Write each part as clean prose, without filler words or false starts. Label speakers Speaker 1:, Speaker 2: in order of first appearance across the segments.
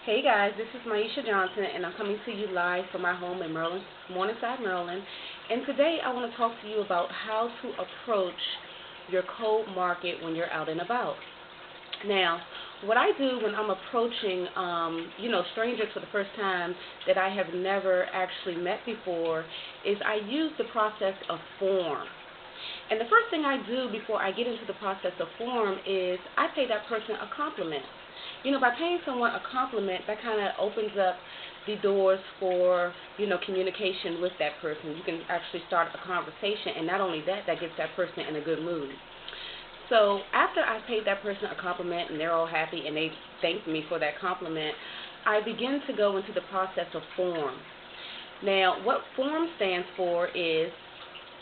Speaker 1: Hey guys, this is Maisha Johnson, and I'm coming to you live from my home in Maryland, Morningside, Maryland. And today I want to talk to you about how to approach your cold market when you're out and about. Now, what I do when I'm approaching, strangers for the first time that I have never actually met before, is I use the process of F.O.R.M. And the first thing I do before I get into the process of F.O.R.M is I pay that person a compliment. By paying someone a compliment, that kind of opens up the doors for, communication with that person. You can actually start a conversation, and not only that, that gets that person in a good mood. So after I paid that person a compliment and they're all happy and they thanked me for that compliment, I begin to go into the process of F.O.R.M. Now, what F.O.R.M stands for is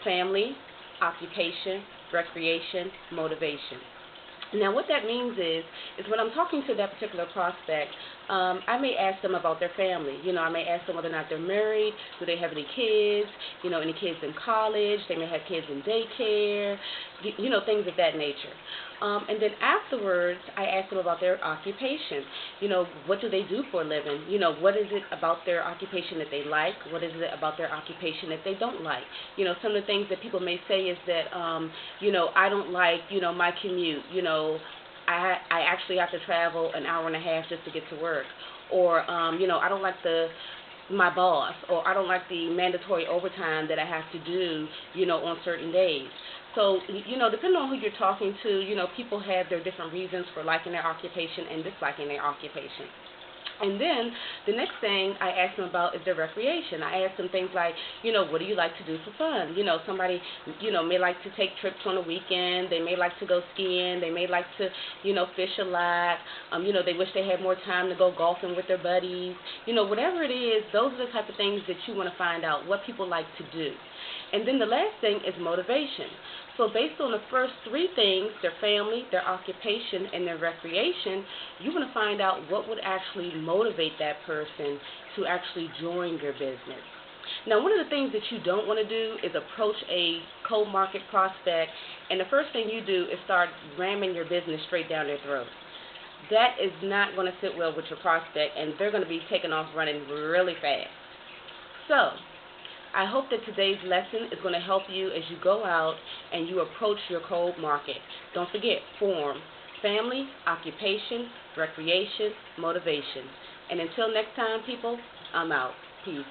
Speaker 1: family, occupation, recreation, motivation. Now, what that means is when I'm talking to that particular prospect, I may ask them about their family. I may ask them whether or not they're married, do they have any kids, any kids in college, they may have kids in daycare, things of that nature. And then afterwards, I ask them about their occupation. What do they do for a living? What is it about their occupation that they like? What is it about their occupation that they don't like? Some of the things that people may say is that, I don't like, my commute. I actually have to travel an hour and a half just to get to work. Or, I don't like my boss, or I don't like the mandatory overtime that I have to do, on certain days. So, depending on who you're talking to, people have their different reasons for liking their occupation and disliking their occupation. And then the next thing I ask them about is their recreation. I ask them things like, what do you like to do for fun? Somebody, may like to take trips on the weekend. They may like to go skiing. They may like to, fish a lot. They wish they had more time to go golfing with their buddies. Whatever it is, those are the type of things that you want to find out, what people like to do. And then the last thing is motivation. So based on the first three things, their family, their occupation, and their recreation, you want to find out what would actually motivate that person to actually join your business. Now, one of the things that you don't want to do is approach a cold market prospect, and the first thing you do is start ramming your business straight down their throat. That is not going to sit well with your prospect, and they're going to be taking off running really fast. So, I hope that today's lesson is going to help you as you go out and you approach your cold market. Don't forget, F.O.R.M, family, occupation, recreation, motivation. And until next time, people, I'm out. Peace.